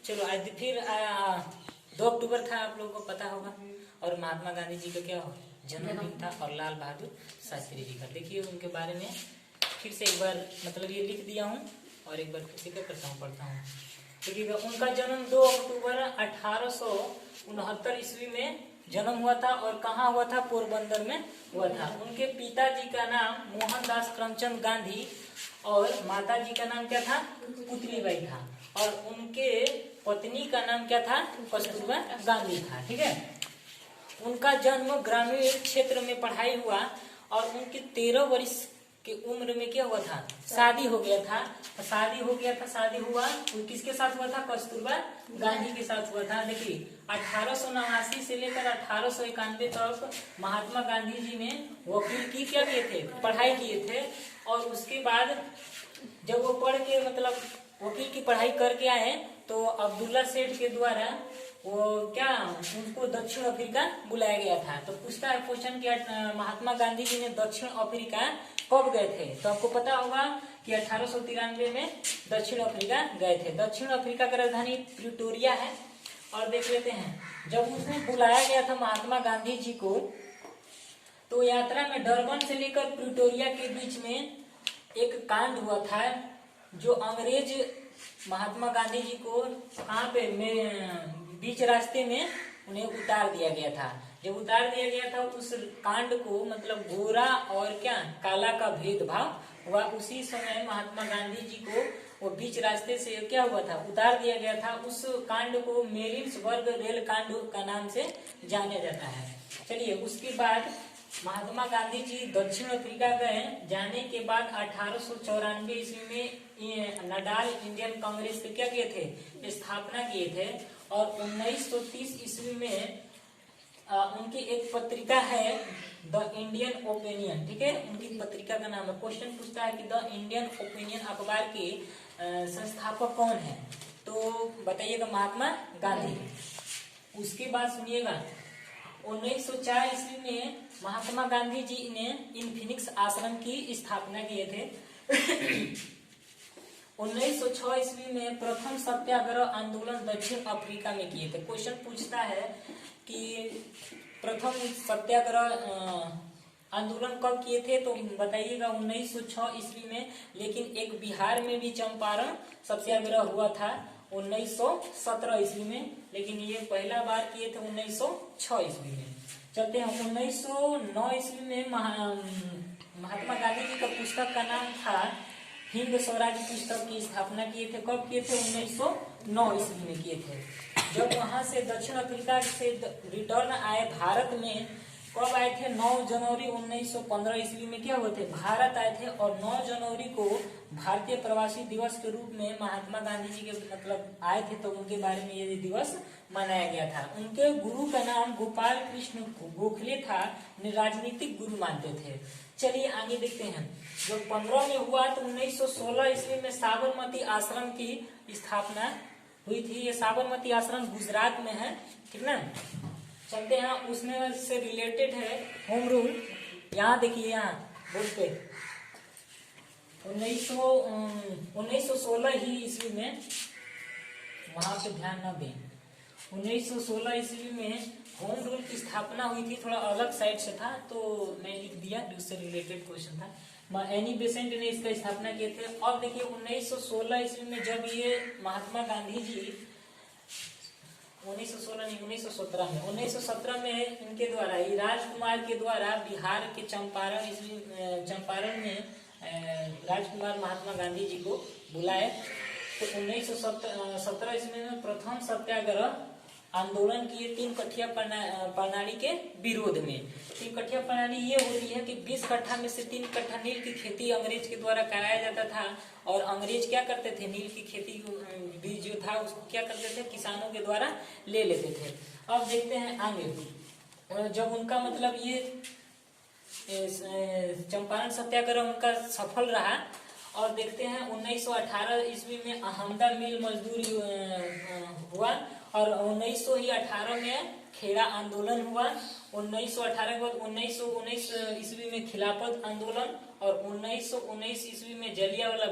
चलो आज फिर 2 अक्टूबर था, आप लोगों को पता होगा। और महात्मा गांधी जी का क्या जन्मदिन था, और लाल बहादुर शास्त्री जी का। देखिए उनके बारे में फिर से एक बार मतलब ये लिख दिया हूँ, और एक बार फिर से क्या करता हूँ, पढ़ता हूँ। देखिएगा, उनका जन्म 2 अक्टूबर 1869 ईस्वी में जन्म हुआ था। और कहाँ हुआ था? पोरबंदर में हुआ था। उनके पिताजी का नाम मोहनदास करमचंद गांधी और माता जी का नाम क्या था? पुतलीबाई था। और उनके पत्नी का नाम क्या था? कस्तूरबा गांधी था। ठीक है। उनका जन्म ग्रामीण क्षेत्र में पढ़ाई हुआ, और उनके 13 वर्ष की उम्र में क्या हुआ था? शादी हो गया था। शादी हुआ किसके साथ हुआ था? कस्तूरबा गांधी के साथ हुआ था। देखिए 1889 से लेकर 1891 तक महात्मा गांधी जी ने वकील की क्या किए थे? पढ़ाई किए थे। और उसके बाद जब वो पढ़ के मतलब वकील की पढ़ाई करके आए, तो अब्दुल्ला सेठ के द्वारा वो क्या उनको दक्षिण अफ्रीका बुलाया गया था। तो पूछता है क्वेश्चन कि महात्मा गांधी जी ने दक्षिण अफ्रीका कब गए थे? तो आपको पता होगा कि 1893 में दक्षिण अफ्रीका गए थे। दक्षिण अफ्रीका का राजधानी प्रिटोरिया है। और देख लेते हैं, जब उसने बुलाया गया था महात्मा गांधी जी को, तो यात्रा में डरबन से लेकर प्रिटोरिया के बीच में एक कांड हुआ था, जो अंग्रेज महात्मा गांधी जी को कहाँ पे बीच रास्ते में उन्हें उतार दिया गया था। जब उतार दिया गया था, उस कांड को मतलब गोरा और क्या काला का भेदभाव हुआ। उसी समय महात्मा गांधी जी को वो बीच रास्ते से क्या हुआ था? उतार दिया गया था। उस कांड को मेरिल्सबर्ग रेल कांड का नाम से जाना जाता है। चलिए, उसके बाद महात्मा गांधी जी दक्षिण अफ्रीका गए। जाने के बाद 1894 ईस्वी में नडाल इंडियन कांग्रेस के क्या किए थे? स्थापना किए थे। और 1930 ईस्वी में उनकी एक पत्रिका है द इंडियन ओपिनियन। ठीक है, उनकी पत्रिका का नाम है। क्वेश्चन पूछता है कि द इंडियन ओपिनियन अखबार के संस्थापक कौन है? तो बताइएगा महात्मा गांधी। उसके बाद सुनिएगा, 1904 ईस्वी में महात्मा गांधी जी ने इन्फिनिक्स आश्रम की स्थापना किए थे। 1906 ईस्वी में प्रथम सत्याग्रह आंदोलन दक्षिण अफ्रीका में किए थे। क्वेश्चन पूछता है कि प्रथम सत्याग्रह आंदोलन कब किए थे? तो बताइएगा 1906 ईस्वी में। लेकिन एक बिहार में भी चंपारण सत्याग्रह हुआ था 1917 ईस्वी में, लेकिन ये पहला बार किए थे 1906 ईस्वी में। चलते हैं 1909 ईस्वी में महात्मा गांधी जी का पुस्तक का नाम था हिंद स्वराज पुस्तक की स्थापना किए थे। कब किए थे? 1909 ईस्वी में किए थे। जब वहां से दक्षिण अफ्रीका से रिटर्न आए भारत में, कब आए थे? 9 जनवरी 1915 ईस्वी में क्या हुए थे? भारत आए थे। और 9 जनवरी को भारतीय प्रवासी दिवस के रूप में महात्मा गांधी जी के मतलब आए थे, तो उनके बारे में ये दिवस मनाया गया था। उनके गुरु का नाम गोपाल कृष्ण गोखले था। राजनीतिक गुरु मानते थे। चलिए आगे देखते हैं। जो 15 में हुआ, तो 1916 ईस्वी में साबरमती आश्रम की स्थापना हुई थी। ये साबरमती आश्रम गुजरात में है। ठीक ना। चलते हैं, उसमें से रिलेटेड है होम रूल। यहाँ देखिए, यहाँ बोर्ड पे 1916 ही ईस्वी में, वहां पे ध्यान न दें, 1916 ईस्वी में होम रूल की स्थापना हुई थी। थोड़ा अलग साइड से था तो मैं लिख दिया, उससे रिलेटेड क्वेश्चन था। एनी बेसेंट ने इसका स्थापना किए थे। और देखिए 1916 ईस्वी में जब ये महात्मा गांधी जी 1916 नहीं 1917 में 1917 में इनके द्वारा राजकुमार के द्वारा बिहार के चंपारण में राजकुमार महात्मा गांधी जी को बुलाए। तो 1917 ईस्वी में प्रथम सत्याग्रह आंदोलन किए 3 कठिया प्रणाली के विरोध में। 3 कठिया प्रणाली ये होती है कि 20 कट्ठा में से 3 कट्ठा नील की खेती अंग्रेज के द्वारा कराया जाता था। और अंग्रेज क्या करते थे? नील की खेती बीज जो था उसको क्या करते थे? किसानों के द्वारा ले लेते थे। अब देखते हैं आगे। जब उनका मतलब ये चंपारण सत्याग्रह उनका सफल रहा। और देखते हैं 1918 ईस्वी में अहमदा मिल मजदूरी हुआ। और 1918 में खेड़ा आंदोलन हुआ। 1918 के बाद 1919 ईस्वी में खिलाफत आंदोलन। और 1919 ईस्वी में जलियांवाला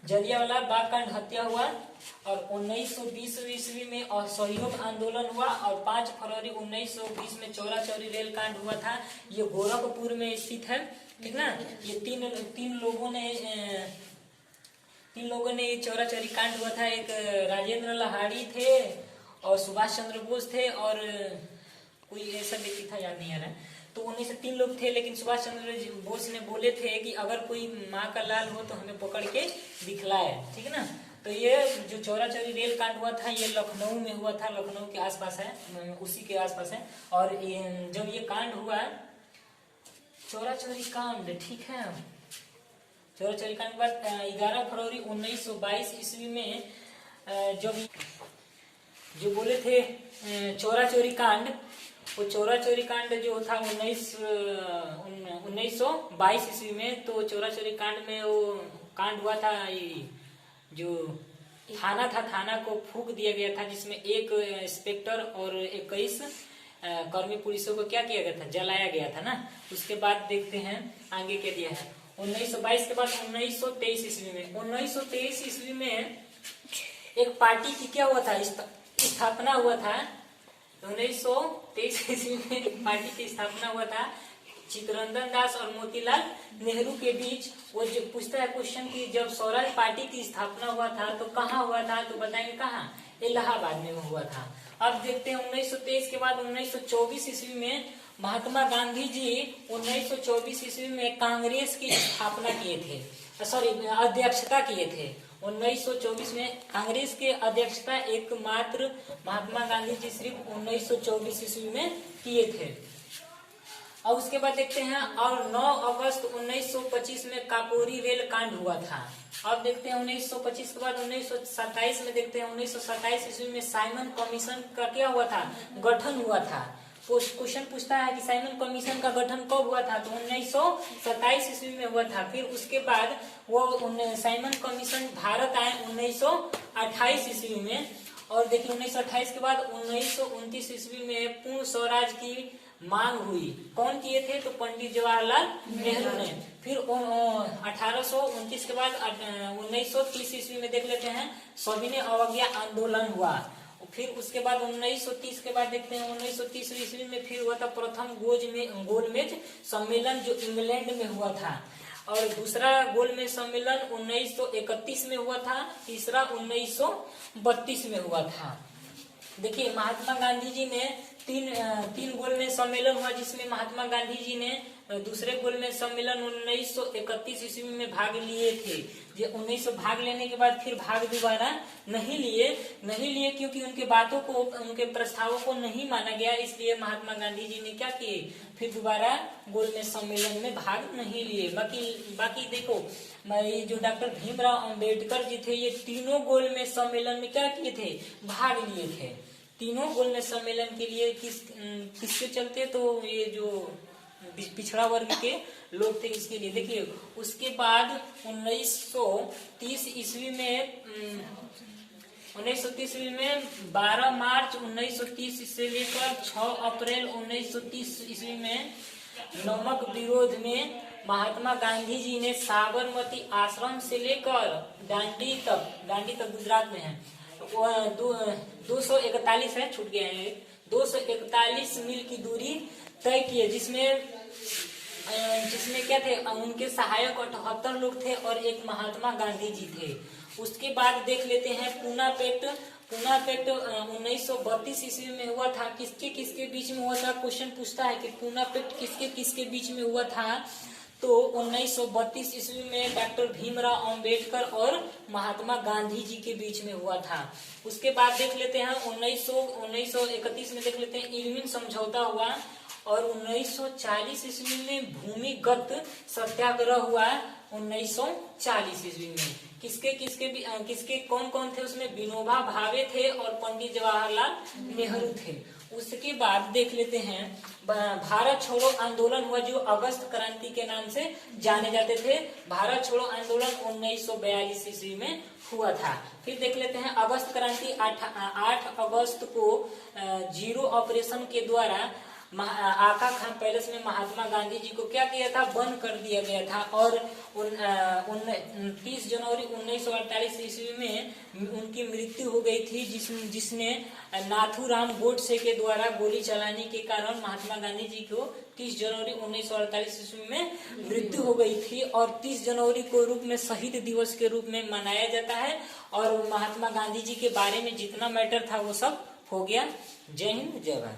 जलियांवाला बाग कांड हत्या हुआ, और 1920 ईस्वी में असहयोग आंदोलन हुआ, और 5 फरवरी 1920 में चौरा चौरी रेल कांड हुआ था। ये गोरखपुर में स्थित है, ठीक ना। ये तीन लोगों ने ये चौरा चौरी कांड हुआ था। एक राजेंद्र लाहाड़ी थे, और सुभाष चंद्र बोस थे, और कोई ऐसा व्यक्ति था, याद नहीं आ रहा है। तो उन्हीं से 3 लोग थे, लेकिन सुभाष चंद्र बोस ने बोले थे कि अगर कोई माँ का लाल हो तो हमें पकड़ के दिखलाए, ठीक है ना। तो ये जो चौरा चौरी रेल कांड हुआ था ये लखनऊ में हुआ था, लखनऊ के आसपास है, उसी के आसपास है। और जब ये कांड हुआ चौरा चौरी कांड, ठीक है, चौरा चौरी कांड के बाद 11 फरवरी 1922 ईस्वी में जब जो बोले थे चौरा चौरी कांड, वो चौरा चौरी कांड जो था 1922 ईस्वी में, तो चौरा चौरी कांड में वो कांड हुआ था, जो थाना था, थाना को फूंक दिया गया था, जिसमें एक इंस्पेक्टर और 21 कर्मी पुलिसों को क्या किया गया था, जलाया गया था ना। उसके बाद देखते हैं आगे क्या दिया है। 1922 के बाद 1923 ईस्वी में, 1923 ईस्वी में एक पार्टी की क्या हुआ था, स्थापना हुआ था। 1923 ईस्वी में एक पार्टी की स्थापना हुआ था, चित्तरंजन दास और मोतीलाल नेहरू के बीच। वो जो पूछता है क्वेश्चन की जब स्वराज पार्टी की स्थापना हुआ था तो कहाँ हुआ था, तो बताएंगे कहाँ, इलाहाबाद में हुआ था। अब देखते हैं 1923 के बाद 1924 ईस्वी में महात्मा गांधी जी 1924 ईस्वी में कांग्रेस की स्थापना किए थे, अध्यक्षता किए थे। 1924 में कांग्रेस के अध्यक्षता एकमात्र महात्मा गांधी जी सिर्फ 1924 ईस्वी में किए थे। और उसके बाद देखते हैं, और 9 अगस्त 1925 में काकोरी रेल कांड हुआ था। अब देखते हैं 1925 के बाद 1927 में देखते हैं, 1927 ईस्वी में साइमन कमीशन का क्या हुआ था, गठन हुआ था। क्वेश्चन पूछता है कि साइमन कमीशन का गठन कब हुआ था, तो 1927 ईस्वी में हुआ था। फिर उसके बाद वो साइमन कमीशन भारत आए 1928 ईस्वी में। और देखिए 1928 के बाद 1929 ईस्वी में पूर्ण स्वराज की मांग हुई। कौन किए थे, तो पंडित जवाहरलाल नेहरू ने। फिर 1829 के बाद 1930 ईस्वी में देख लेते हैं, सविनय अवज्ञा आंदोलन हुआ। फिर उसके बाद 1930 के बाद देखते हैं 1930 ईस्वी में फिर हुआ था प्रथम गोलमेज सम्मेलन, जो इंग्लैंड में हुआ था। और दूसरा गोलमेज सम्मेलन 1931 में हुआ था, तीसरा 1932 में हुआ था। देखिए महात्मा गांधी जी ने तीन गोलमेज सम्मेलन हुआ, जिसमें महात्मा गांधी जी ने दूसरे गोलमेज सम्मेलन 1931 ईस्वी में भाग लिए थे। 1900 भाग लेने के बाद फिर भाग दोबारा नहीं लिए क्योंकि उनके बातों को, उनके प्रस्तावों को नहीं माना गया। इसलिए महात्मा गांधी जी ने क्या किए, फिर दोबारा गोलमेज सम्मेलन में भाग नहीं लिए। बाकी देखो, ये जो डॉक्टर भीमराव अंबेडकर जी थे, ये तीनों गोलमेज सम्मेलन में क्या किए थे, भाग लिए थे। तीनों गोलमेज सम्मेलन के लिए किसके चलते, तो ये जो पिछड़ा वर्ग के लोग थे, इसके लिए। देखिए उसके बाद 1930 ईस्वी में 12 मार्च 1930 से लेकर 6 अप्रैल 1930 ईस्वी में नमक विरोध में महात्मा गांधी जी ने साबरमती आश्रम से लेकर दांडी तक गुजरात में है, 241 है, छूट गया है, 241 मील की दूरी तय की, जिसमें क्या थे, उनके सहायक 78 लोग थे और एक महात्मा गांधी जी थे। उसके बाद देख लेते हैं पूना पैक्ट 1932 ईस्वी में हुआ था। किसके बीच में हुआ था, क्वेश्चन पूछता है कि पूना पैक्ट किसके बीच में हुआ था, तो 1932 ईस्वी में डॉक्टर भीमराव अंबेडकर और महात्मा गांधी जी के बीच में हुआ था। उसके बाद देख लेते हैं 1931 में देख लेते हैं इरविन समझौता हुआ, और 1940 ईस्वी में भूमिगत सत्याग्रह हुआ। 1940 ईस्वी में किसके कौन थे, उसमें विनोबा भावे थे और पंडित जवाहरलाल नेहरू थे। उसके बाद देख लेते हैं भारत छोड़ो आंदोलन हुआ, जो अगस्त क्रांति के नाम से जाने जाते थे। भारत छोड़ो आंदोलन 1942 ईस्वी में हुआ था। फिर देख लेते हैं अगस्त क्रांति 8 अगस्त को जीरो ऑपरेशन के द्वारा आका खान पैलेस में महात्मा गांधी जी को क्या किया था, बंद कर दिया गया था। और 30 जनवरी 1948 ईस्वी में उनकी मृत्यु हो गई थी, जिसमें नाथूराम गोडसे के द्वारा गोली चलाने के कारण महात्मा गांधी जी को 30 जनवरी 1948 ईस्वी में मृत्यु हो गई थी। और 30 जनवरी को रूप में शहीद दिवस के रूप में मनाया जाता है। और महात्मा गांधी जी के बारे में जितना मैटर था वो सब हो गया। जय हिंद, जय भारत।